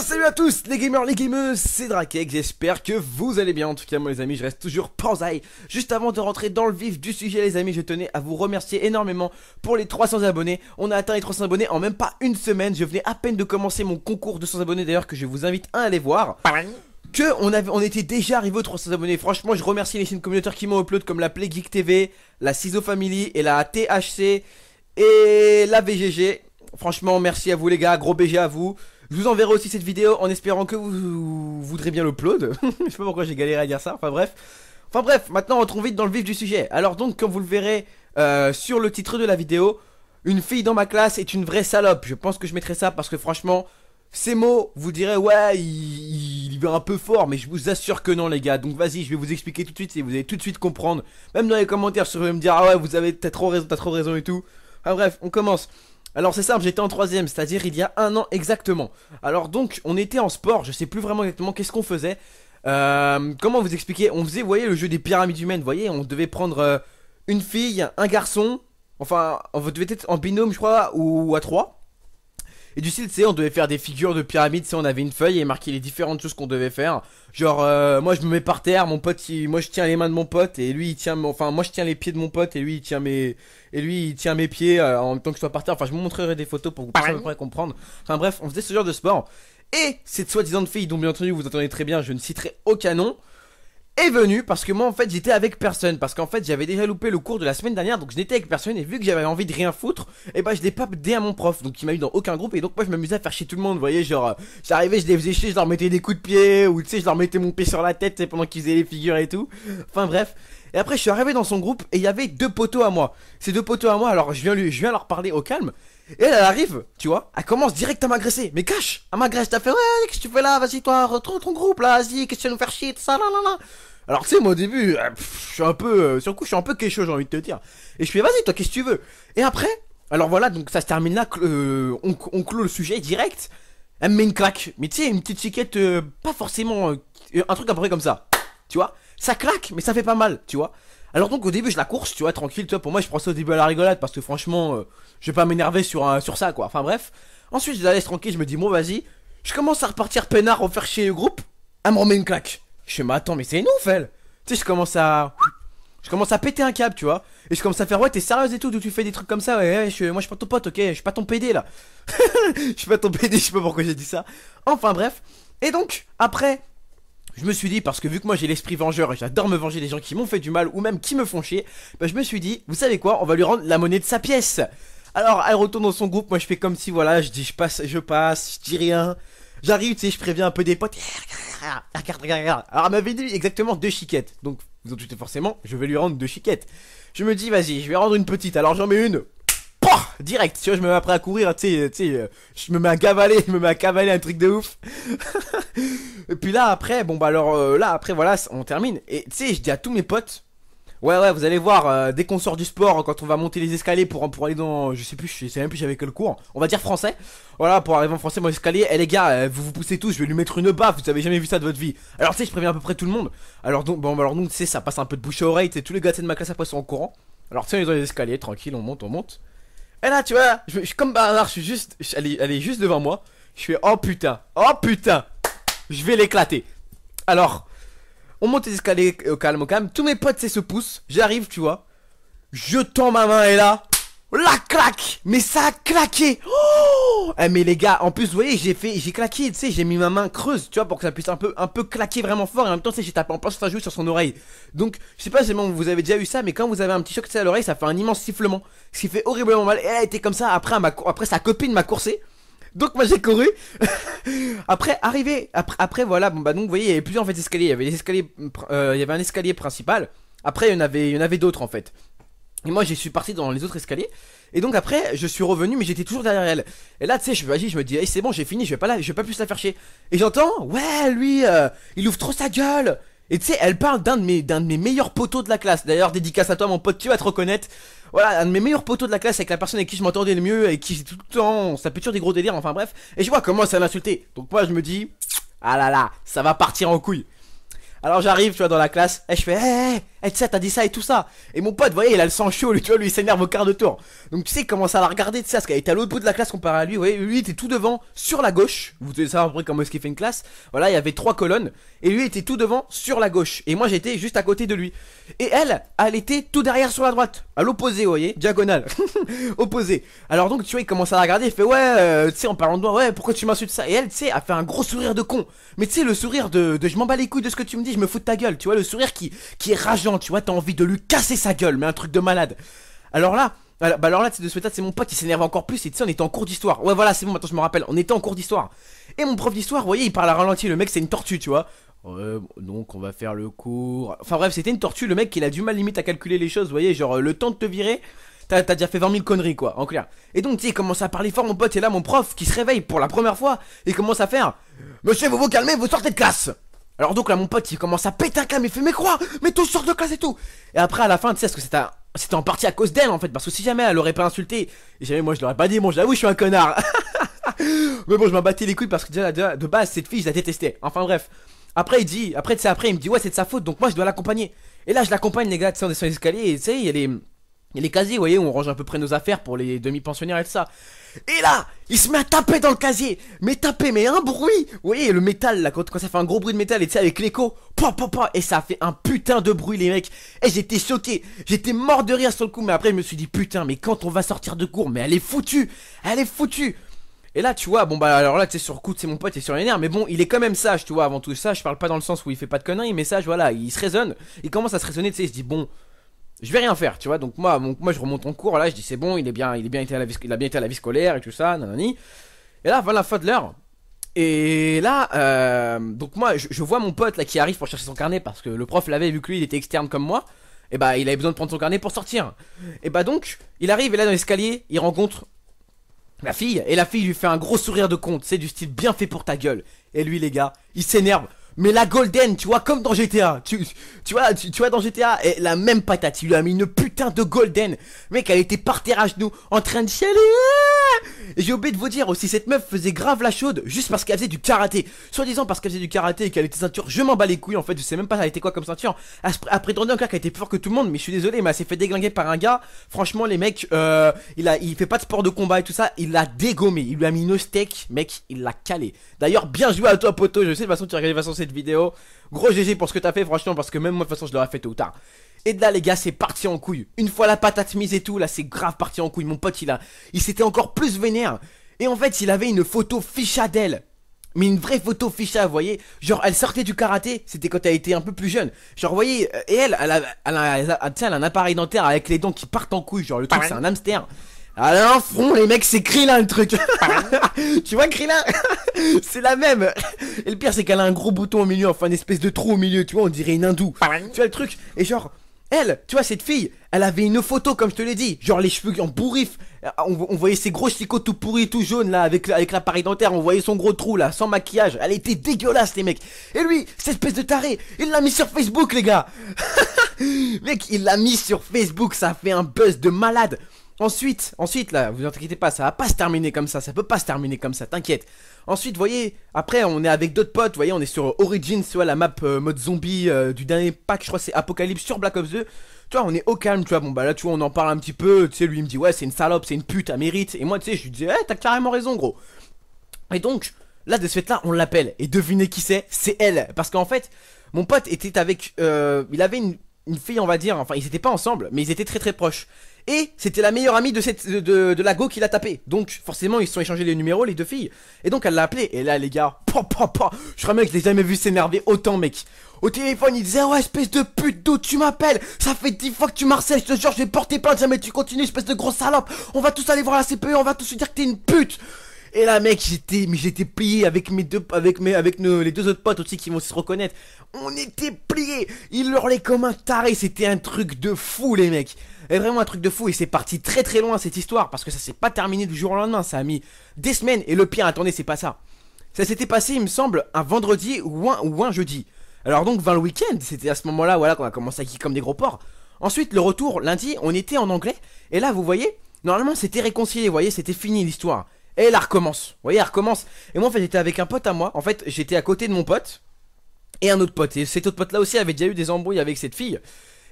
Salut à tous les gamers, les gameuses, c'est Drakek, j'espère que vous allez bien. En tout cas moi les amis, je reste toujours panzaï. Juste avant de rentrer dans le vif du sujet les amis, je tenais à vous remercier énormément pour les 300 abonnés. On a atteint les 300 abonnés en même pas une semaine. Je venais à peine de commencer mon concours de 100 abonnés d'ailleurs, que je vous invite à aller voir. On était déjà arrivé aux 300 abonnés. Franchement je remercie les chaînes communautaires qui m'ont upload, comme la Play Geek TV, la Ciseaux Family et la THC et la VGG. Franchement merci à vous les gars, gros BG à vous. Je vous enverrai aussi cette vidéo en espérant que vous voudrez bien l'upload. Je sais pas pourquoi j'ai galéré à dire ça, enfin bref, maintenant entrons vite dans le vif du sujet. Alors donc comme vous le verrez sur le titre de la vidéo, une fille dans ma classe est une vraie salope. Je pense que je mettrai ça parce que franchement ces mots vous direz ouais il va un peu fort, mais je vous assure que non les gars. Donc vas-y, je vais vous expliquer tout de suite et vous allez tout de suite comprendre. Même dans les commentaires vous allez me dire ah ouais vous avez t'as trop raison et tout. Enfin bref, on commence. Alors c'est simple, j'étais en 3ème, c'est-à-dire il y a un an exactement. Alors donc on était en sport, je sais plus vraiment exactement qu'est-ce qu'on faisait. Comment vous expliquer? On faisait, vous voyez, le jeu des pyramides humaines, vous voyez, on devait prendre une fille, un garçon. Enfin, on devait être en binôme je crois, ou à 3. Et du style, tu sais, on devait faire des figures de pyramides, tu sais, on avait une feuille et marqué les différentes choses qu'on devait faire. Genre, moi je me mets par terre, mon pote, moi je tiens les mains de mon pote et lui il tient, enfin moi je tiens les pieds de mon pote et lui il tient mes pieds en même temps que je sois par terre. Enfin, je vous montrerai des photos pour que vous puissiez à peu près comprendre. Enfin bref, on faisait ce genre de sport. Et cette soi-disant fille, dont bien entendu vous entendez très bien, je ne citerai aucun nom, est venue parce que moi en fait j'étais avec personne. Parce qu'en fait j'avais déjà loupé le cours de la semaine dernière, donc je n'étais avec personne. Et vu que j'avais envie de rien foutre, et bah je l'ai pas dit à mon prof, donc il m'a eu dans aucun groupe. Et donc moi je m'amusais à faire chier tout le monde, vous voyez, genre j'arrivais, je les faisais chier, je leur mettais des coups de pied, ou tu sais je leur mettais mon pied sur la tête pendant qu'ils faisaient les figures et tout. Enfin bref. Et après je suis arrivé dans son groupe et il y avait deux poteaux à moi. Ces deux poteaux à moi, alors je viens leur parler au calme. Et elle arrive, tu vois, elle commence direct à m'agresser. Mais cache, elle m'agresse, t'as fait ouais, qu'est-ce que tu fais là, vas-y toi, retrouve ton groupe là, vas-y, qu'est-ce que tu vas nous faire chier, tout ça, là, là, là. Alors tu sais moi au début, je suis un peu, sur le coup je suis un peu kécho, j'ai envie de te dire. Et je fais vas-y toi, qu'est-ce que tu veux. Et après, alors voilà, donc ça se termine là, on clôt le sujet direct. Elle me met une claque, mais tu sais une petite chiquette, pas forcément, un truc à peu près comme ça. Tu vois, ça claque, mais ça fait pas mal, tu vois. Alors donc au début je la course, tu vois, tranquille, tu vois, pour moi je prends ça au début à la rigolade parce que franchement, je vais pas m'énerver sur ça quoi, enfin bref. Ensuite je la laisse tranquille, je me dis bon vas-y, je commence à repartir peinard, refaire chier le groupe, elle me remet une claque. Je fais mais attends mais c'est une ouf elle. Tu sais je commence à péter un câble, tu vois. Et je commence à faire ouais t'es sérieuse et tout, d'où tu fais des trucs comme ça, ouais, moi je suis pas ton pote, ok, je suis pas ton PD là. Je suis pas ton PD, je sais pas pourquoi j'ai dit ça. Enfin bref, et donc après je me suis dit, parce que vu que moi j'ai l'esprit vengeur et j'adore me venger des gens qui m'ont fait du mal ou même qui me font chier, bah je me suis dit, vous savez quoi, on va lui rendre la monnaie de sa pièce. Alors elle retourne dans son groupe, moi je fais comme si voilà, je dis je passe, je dis rien. J'arrive, tu sais, je préviens un peu des potes. Regarde. Alors elle m'avait dit exactement 2 chiquettes. Donc vous en doutez forcément, je vais lui rendre 2 chiquettes. Je me dis vas-y, je vais rendre une petite, alors j'en mets une. Direct, tu vois, je me mets après à courir, tu sais, je me mets à cavaler un truc de ouf. Et puis là après, bon bah alors là après voilà, on termine. Et tu sais, je dis à tous mes potes, ouais vous allez voir, dès qu'on sort du sport, quand on va monter les escaliers pour aller dans, je sais même plus j'avais quel cours, on va dire français. Voilà, pour arriver en français mon escalier, les gars, vous poussez tous, je vais lui mettre une baffe, vous avez jamais vu ça de votre vie. Alors tu sais, je préviens à peu près tout le monde. Alors donc bon alors donc tu sais, ça passe un peu de bouche à oreille, tu sais, tous les gars de ma classe après sont au courant. Alors tu sais, on est dans les escaliers, tranquille, on monte. Et là tu vois, je comme par hasard, elle est juste devant moi. Je fais oh putain, je vais l'éclater. Alors, on monte les escaliers au calme, tous mes potes se poussent, j'arrive tu vois. Je tends ma main et là, la claque. Mais ça a claqué. Oh mais les gars, en plus vous voyez j'ai claqué, tu sais, j'ai mis ma main creuse, tu vois, pour que ça puisse un peu claquer vraiment fort. Et en même temps tu sais, j'ai tapé en place, ça joue sur son oreille. Donc je sais pas si vous avez déjà eu ça, mais quand vous avez un petit choc à l'oreille, ça fait un immense sifflement, ce qui fait horriblement mal. Et elle a été comme ça, après sa copine m'a coursé. Donc moi j'ai couru. Après voilà, bon bah donc vous voyez il y avait plusieurs en fait escaliers, il y avait les escaliers, il y avait un escalier principal. Après il y en avait d'autres en fait. Et moi je suis parti dans les autres escaliers. Et donc après je suis revenu, mais j'étais toujours derrière elle. Et là tu sais je me dis hey, c'est bon j'ai fini, je vais pas plus la faire chier. Et j'entends ouais lui il ouvre trop sa gueule. Et tu sais elle parle d'un de mes meilleurs potos de la classe. D'ailleurs dédicace à toi mon pote, tu vas te reconnaître. Voilà, un de mes meilleurs potos de la classe avec la personne avec qui je m'entendais le mieux et qui tout le temps, ça peut toujours des gros délires, enfin bref. Et je vois comment ça l'insulter. Donc moi je me dis, ah là là, ça va partir en couille. Alors j'arrive, tu vois, dans la classe, et je fais, tu sais, t'as dit ça et tout ça. Et mon pote, vous voyez, il a le sang chaud, lui, tu vois, lui, il s'énerve au quart de tour. Donc, tu sais, il commence à la regarder, tu sais, parce qu'elle était à l'autre bout de la classe comparé à lui, vous voyez, lui, il était tout devant, sur la gauche. Vous devez savoir à peu près comment est-ce qu'il fait une classe. Voilà, il y avait 3 colonnes, et lui, il était tout devant, sur la gauche. Et moi, j'étais juste à côté de lui. Et elle était tout derrière sur la droite, à l'opposé, vous voyez, diagonale, opposé. Alors donc, tu vois, il commence à la regarder, il fait, ouais, tu sais, en parlant de moi, ouais, pourquoi tu m'insultes ça? Et elle, tu sais, a fait un gros sourire de con. Mais tu sais, le sourire de je m'en bats les couilles de ce que tu me dis, je me fous de ta gueule, tu vois, le sourire qui est rageant, tu vois, t'as envie de lui casser sa gueule, mais un truc de malade. Alors là, de ce fait, c'est mon pote qui s'énerve encore plus, et tu sais, on était en cours d'histoire. Ouais, voilà, c'est bon, maintenant je me rappelle, on était en cours d'histoire. Et mon prof d'histoire, vous voyez, il parle à ralenti, le mec, c'est une tortue, tu vois. Ouais, donc on va faire le cours. Enfin bref, c'était une tortue, le mec, il a du mal limite à calculer les choses, vous voyez, genre le temps de te virer. T'as déjà fait 20 000 conneries quoi, en clair. Et donc tu sais, il commence à parler fort mon pote, et là mon prof qui se réveille pour la première fois, il commence à faire: Monsieur, vous vous calmez, vous sortez de classe. Alors donc là mon pote il commence à péter un câble, il fait: mais quoi? Mais tous sortent de classe et tout. Et après à la fin tu sais, parce que c'était en partie à cause d'elle en fait, parce que si jamais elle aurait pas insulté, et jamais moi je l'aurais pas dit, bon j'avoue je suis un connard. Mais bon je m'en battais les couilles parce que déjà de base cette fille je la détestais. Enfin bref. Après tu sais après il me dit ouais c'est de sa faute, donc moi je dois l'accompagner. Et là je l'accompagne les gars, tu sais on est sur les escaliers, et tu sais il y a les casiers, vous voyez, où on range à peu près nos affaires pour les demi-pensionnaires et tout ça. Et là, il se met à taper dans le casier. Mais un bruit. Vous voyez, le métal, là, quand ça fait un gros bruit de métal, et tu sais, avec l'écho, et ça fait un putain de bruit, les mecs. Et j'étais choqué. J'étais mort de rire sur le coup, mais après, je me suis dit, putain, mais quand on va sortir de cours, mais elle est foutue. Elle est foutue. Et là, tu vois, bon bah alors là, tu sais, sur le coup, c'est mon pote, il est sur les nerfs, mais bon, il est quand même sage, tu vois, avant tout ça. Je parle pas dans le sens où il fait pas de conneries, mais sage, voilà, il se raisonne. Il commence à se raisonner, tu sais, il se dit, bon. Je vais rien faire, tu vois. Donc moi je remonte en cours, là, je dis c'est bon, il a bien été à la vie scolaire et tout ça, nanani. Et là, voilà la fin de l'heure. Et là, donc moi, je vois mon pote là qui arrive pour chercher son carnet parce que le prof l'avait vu que lui, il était externe comme moi. Et bah, il avait besoin de prendre son carnet pour sortir. Et bah donc, il arrive et là dans l'escalier, il rencontre la fille et la fille lui fait un gros sourire de con, c'est du style bien fait pour ta gueule. Et lui, les gars, il s'énerve. Mais la golden, tu vois, comme dans GTA, tu vois dans GTA, et la même patate, il lui a mis une putain de golden. Mec, elle était par terre à genoux, en train de chialer. Et j'ai oublié de vous dire aussi, cette meuf faisait grave la chaude, juste parce qu'elle faisait du karaté. Soit disant parce qu'elle faisait du karaté et qu'elle était ceinture, je m'en bats les couilles en fait, je sais même pas elle était quoi comme ceinture. Elle prétendait encore qu'elle était plus forte que tout le monde, mais je suis désolé, mais elle s'est fait déglinguer par un gars. Franchement, les mecs, il fait pas de sport de combat et tout ça, il l'a dégommé, il lui a mis une steak, mec, il l'a calé. D'ailleurs, bien joué à toi, poto, je sais de toute façon, tu as regardé de toute façon cette vidéo. Gros GG pour ce que t'as fait, franchement, parce que même moi, de toute façon, je l'aurais fait tôt ou tard. Et de là, les gars, c'est parti en couille. Une fois la patate mise et tout, là, c'est grave parti en couille. Mon pote, il s'était encore plus vénère. Et en fait, il avait une photo ficha d'elle. Mais une vraie photo ficha, vous voyez. Genre, elle sortait du karaté, c'était quand elle était un peu plus jeune. Genre, vous voyez, et elle a un appareil dentaire avec les dents qui partent en couille. Genre, le truc, c'est un hamster. Alors, front, les mecs, c'est Krillin le truc. Tu vois, Krillin, c'est la même. Et le pire, c'est qu'elle a un gros bouton au milieu, enfin, une espèce de trou au milieu, tu vois, on dirait une hindoue. Tu vois le truc. Et genre, elle, tu vois, cette fille, elle avait une photo, comme je te l'ai dit, genre les cheveux en bourrif. On voyait ses gros chicots tout pourris, tout jaunes, là, avec l'appareil dentaire. On voyait son gros trou, là, sans maquillage. Elle était dégueulasse, les mecs. Et lui, cette espèce de taré, il l'a mis sur Facebook, les gars. Mec, il l'a mis sur Facebook, ça a fait un buzz de malade. Ensuite, là, vous inquiétez pas, ça va pas se terminer comme ça peut pas se terminer comme ça, t'inquiète. Ensuite, vous voyez, après, on est avec d'autres potes, vous voyez, on est sur Origins, tu vois, la map mode zombie du dernier pack, je crois que c'est Apocalypse sur Black Ops 2. Tu vois, on est au calme, tu vois, bon bah là, tu vois, on en parle un petit peu, tu sais, lui il me dit, ouais, c'est une salope, c'est une pute, elle mérite. Et moi, tu sais, je lui dis, t'as carrément raison, gros. Et donc, là, de ce fait-là, on l'appelle. Et devinez qui c'est elle. Parce qu'en fait, mon pote était avec, il avait une fille, on va dire, enfin, ils étaient pas ensemble, mais ils étaient très très proches. Et c'était la meilleure amie de la go qui l'a tapé. Donc forcément ils se sont échangés les numéros, les deux filles. Et donc elle l'a appelé. Et là les gars, je crois mec, je l'ai jamais vu s'énerver autant, mec. Au téléphone il disait, ouais, espèce de pute, d'où tu m'appelles? Ça fait 10 fois que tu m'harcèles, je te jure, je vais porter plainte jamais tu continues, espèce de grosse salope. On va tous aller voir la CPE, on va tous se dire que t'es une pute. Et là mec, j'étais plié avec les deux autres potes aussi qui vont se reconnaître. On était pliés. Il hurlait comme un taré, c'était un truc de fou les mecs. Et vraiment un truc de fou, et c'est parti très très loin cette histoire, parce que ça s'est pas terminé du jour au lendemain, ça a mis des semaines. Et le pire, attendez, c'est pas ça. Ça s'était passé, il me semble, un vendredi ou un jeudi. Alors donc 20 le week-end, c'était à ce moment-là, voilà, qu'on a commencé à kicker comme des gros porcs. Ensuite le retour, lundi, on était en anglais. Et là vous voyez, normalement c'était réconcilié, vous voyez, c'était fini l'histoire. Et là recommence, vous voyez, elle recommence. Et moi en fait j'étais avec un pote à moi, en fait j'étais à côté de mon pote et un autre pote. Et cet autre pote là aussi avait déjà eu des embrouilles avec cette fille.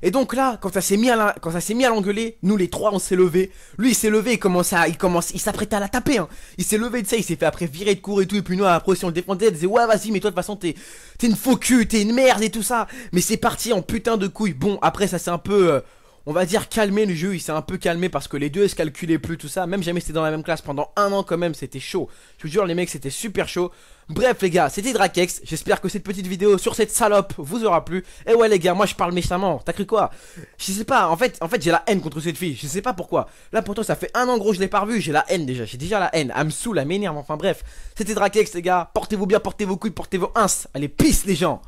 Et donc là, quand ça s'est mis à l'engueuler, nous les trois on s'est levés. Lui il s'est levé, il s'apprêtait à la taper. Hein. Il s'est levé, tu sais, il s'est fait après virer de cours et tout. Et puis nous après si on le défendait, il disait ouais vas-y mais toi de toute façon t'es une faux cul, t'es une merde et tout ça. Mais c'est parti en putain de couille. Bon après ça s'est un peu on va dire calmé le jeu, il s'est un peu calmé parce que les deux se calculaient plus tout ça. Même jamais c'était dans la même classe pendant un an quand même, c'était chaud. Je vous jure les mecs c'était super chaud. Bref les gars, c'était Drakex, j'espère que cette petite vidéo sur cette salope vous aura plu. Et ouais les gars, moi je parle méchamment, t'as cru quoi? Je sais pas, en fait j'ai la haine contre cette fille, je sais pas pourquoi. Là pourtant ça fait un an gros je l'ai pas revu, j'ai la haine déjà, j'ai déjà la haine. Elle me saoule, elle m'énerve, enfin bref. C'était Drakex les gars, portez-vous bien, portez vos couilles, portez vos ins. Allez peace les gens.